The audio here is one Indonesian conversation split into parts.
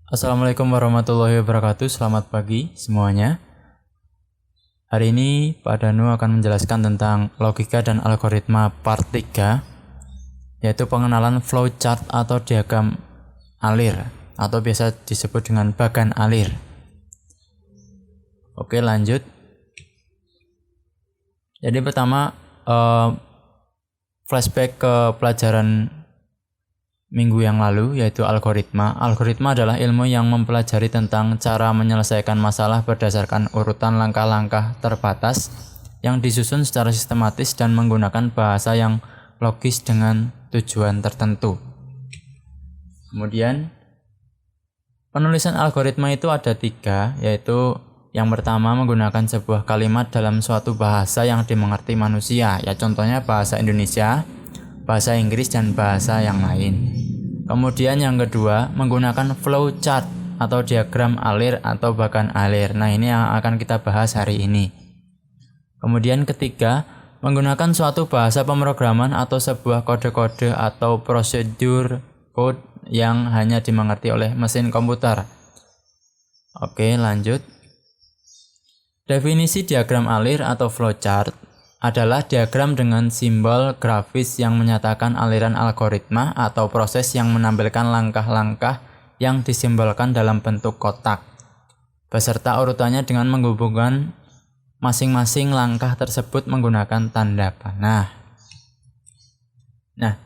Assalamualaikum warahmatullahi wabarakatuh. Selamat pagi semuanya. Hari ini Pak Danu akan menjelaskan tentang logika dan algoritma part 3, yaitu pengenalan flowchart atau diagram alir atau biasa disebut dengan bagan alir. Oke, lanjut. Jadi pertama flashback ke pelajaran minggu yang lalu, yaitu algoritma. Algoritma adalah ilmu yang mempelajari tentang cara menyelesaikan masalah berdasarkan urutan langkah-langkah terbatas yang disusun secara sistematis dan menggunakan bahasa yang logis dengan tujuan tertentu. Kemudian penulisan algoritma itu ada 3, yaitu yang pertama menggunakan sebuah kalimat dalam suatu bahasa yang dimengerti manusia, ya contohnya bahasa Indonesia, bahasa Inggris, dan bahasa yang lain. Kemudian yang kedua, menggunakan flowchart atau diagram alir atau bagan alir. Nah, ini yang akan kita bahas hari ini. Kemudian ketiga, menggunakan suatu bahasa pemrograman atau sebuah kode-kode atau prosedur code yang hanya dimengerti oleh mesin komputer. Oke, lanjut. Definisi diagram alir atau flowchart adalah diagram dengan simbol grafis yang menyatakan aliran algoritma atau proses yang menampilkan langkah-langkah yang disimbolkan dalam bentuk kotak, beserta urutannya dengan menghubungkan masing-masing langkah tersebut menggunakan tanda panah. Nah,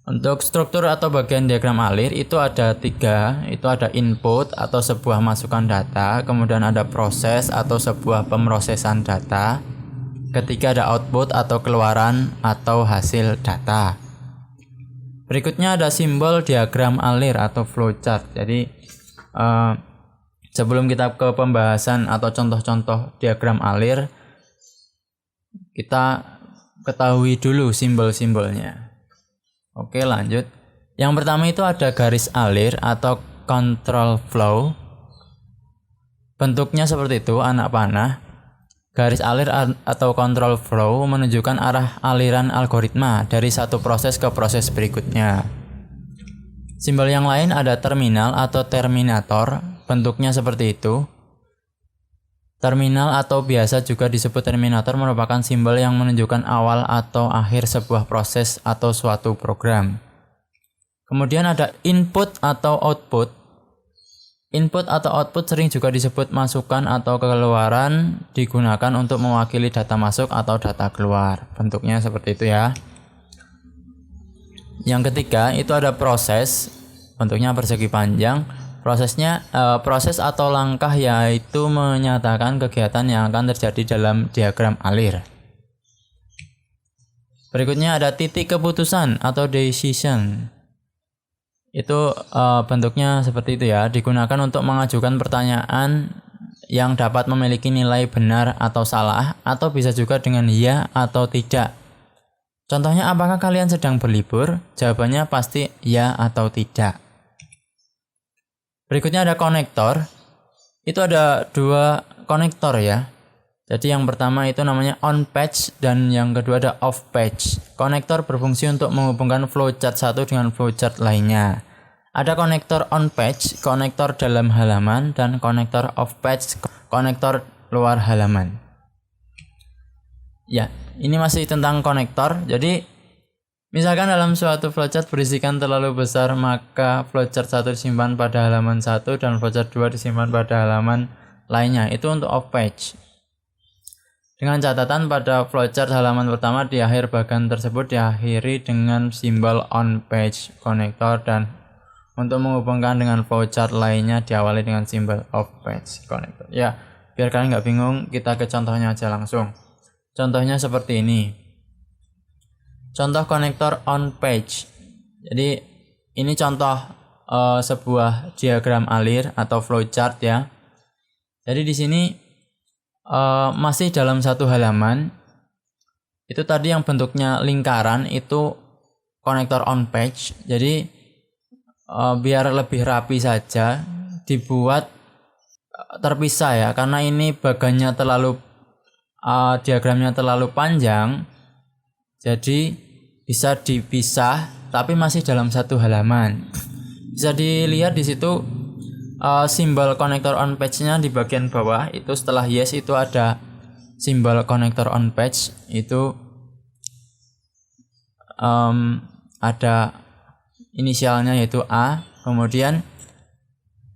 untuk struktur atau bagian diagram alir itu ada 3, itu ada input atau sebuah masukan data, kemudian ada proses atau sebuah pemrosesan data, ketiga ada output atau keluaran atau hasil data. Berikutnya ada simbol diagram alir atau flowchart. Jadi sebelum kita ke pembahasan atau contoh-contoh diagram alir, kita ketahui dulu simbol-simbolnya. Oke, lanjut. Yang pertama itu ada garis alir atau control flow. Bentuknya seperti itu, anak panah. Garis alir atau control flow menunjukkan arah aliran algoritma dari satu proses ke proses berikutnya. Simbol yang lain ada terminal atau terminator, bentuknya seperti itu. Terminal atau biasa juga disebut terminator merupakan simbol yang menunjukkan awal atau akhir sebuah proses atau suatu program. Kemudian ada input atau output. Input atau output sering juga disebut masukan atau keluaran, digunakan untuk mewakili data masuk atau data keluar. Bentuknya seperti itu ya. Yang ketiga itu ada proses, bentuknya persegi panjang. Proses atau langkah yaitu menyatakan kegiatan yang akan terjadi dalam diagram alir. Berikutnya ada titik keputusan atau decision. Itu bentuknya seperti itu ya, digunakan untuk mengajukan pertanyaan yang dapat memiliki nilai benar atau salah, atau bisa juga dengan ya atau tidak. Contohnya, apakah kalian sedang berlibur? Jawabannya pasti ya atau tidak. Berikutnya ada konektor. Itu ada 2 konektor ya. Jadi yang pertama itu namanya on page dan yang kedua ada off page. Konektor berfungsi untuk menghubungkan flowchart satu dengan flowchart lainnya. Ada konektor on page, konektor dalam halaman, dan konektor off page, konektor luar halaman. Ya, ini masih tentang konektor. Jadi misalkan dalam suatu flowchart berisikan terlalu besar, maka flowchart 1 disimpan pada halaman 1 dan flowchart 2 disimpan pada halaman lainnya. Itu untuk off page. Dengan catatan pada flowchart halaman pertama di akhir bagan tersebut diakhiri dengan simbol on page konektor, dan untuk menghubungkan dengan flowchart lainnya diawali dengan simbol off page konektor. Ya, biar kalian nggak bingung, kita ke contohnya aja langsung. Contohnya seperti ini. Contoh konektor on page. Jadi ini contoh sebuah diagram alir atau flowchart ya. Jadi di sini masih dalam satu halaman. Itu tadi yang bentuknya lingkaran itu konektor on page. Jadi biar lebih rapi saja dibuat terpisah ya, karena ini bagannya terlalu diagramnya terlalu panjang. Jadi bisa dipisah tapi masih dalam satu halaman. Bisa dilihat di situ simbol konektor on page-nya di bagian bawah itu setelah yes itu ada simbol konektor on page itu ada inisialnya yaitu A. Kemudian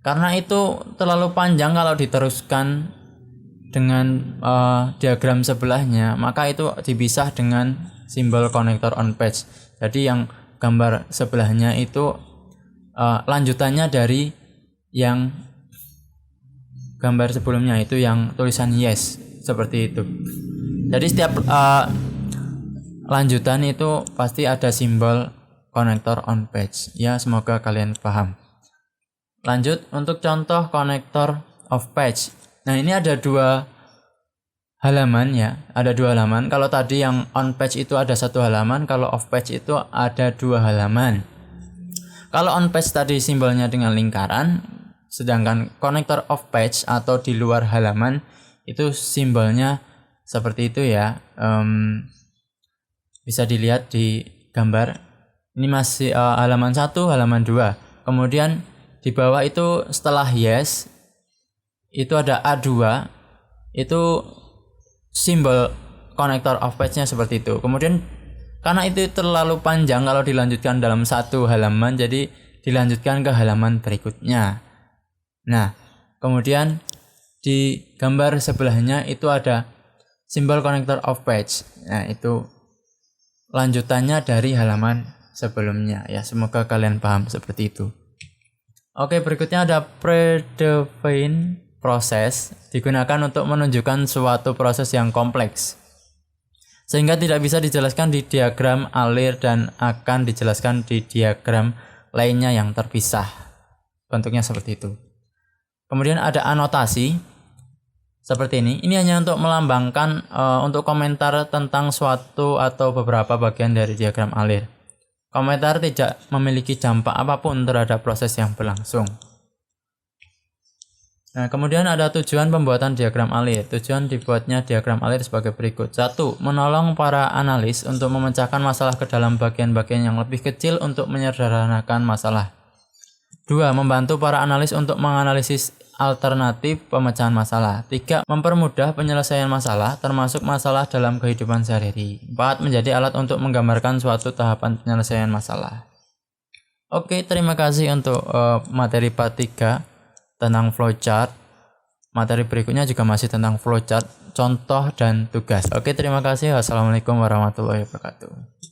karena itu terlalu panjang kalau diteruskan dengan diagram sebelahnya, maka itu dipisah dengan simbol konektor on page. Jadi yang gambar sebelahnya itu lanjutannya dari yang gambar sebelumnya itu yang tulisan yes seperti itu. Jadi setiap lanjutan itu pasti ada simbol konektor on page. Ya, semoga kalian paham. Lanjut untuk contoh konektor off page. Nah, ini ada 2 halaman ya, ada 2 halaman. Kalau tadi yang on page itu ada 1 halaman, kalau off page itu ada 2 halaman. Kalau on page tadi simbolnya dengan lingkaran, sedangkan konektor off page atau di luar halaman itu simbolnya seperti itu ya. Bisa dilihat di gambar. Ini masih halaman 1, halaman 2. Kemudian di bawah itu setelah yes itu ada A2, itu simbol konektor off page-nya seperti itu. Kemudian karena itu terlalu panjang kalau dilanjutkan dalam 1 halaman, jadi dilanjutkan ke halaman berikutnya. Nah, kemudian di gambar sebelahnya itu ada simbol konektor off page. Nah, itu lanjutannya dari halaman sebelumnya ya. Semoga kalian paham seperti itu. Oke, berikutnya ada predefine proses, digunakan untuk menunjukkan suatu proses yang kompleks sehingga tidak bisa dijelaskan di diagram alir dan akan dijelaskan di diagram lainnya yang terpisah. Bentuknya seperti itu. Kemudian ada anotasi seperti ini. Ini hanya untuk melambangkan untuk komentar tentang suatu atau beberapa bagian dari diagram alir. Komentar tidak memiliki dampak apapun terhadap proses yang berlangsung. Nah, kemudian ada tujuan pembuatan diagram alir. Tujuan dibuatnya diagram alir sebagai berikut. 1. Menolong para analis untuk memecahkan masalah ke dalam bagian-bagian yang lebih kecil untuk menyederhanakan masalah. 2. Membantu para analis untuk menganalisis alternatif pemecahan masalah. 3. Mempermudah penyelesaian masalah, termasuk masalah dalam kehidupan sehari-hari. 4. Menjadi alat untuk menggambarkan suatu tahapan penyelesaian masalah. Oke, terima kasih untuk materi part 3 tentang flowchart. Materi berikutnya juga masih tentang flowchart, contoh dan tugas. Oke, terima kasih. Wassalamualaikum warahmatullahi wabarakatuh.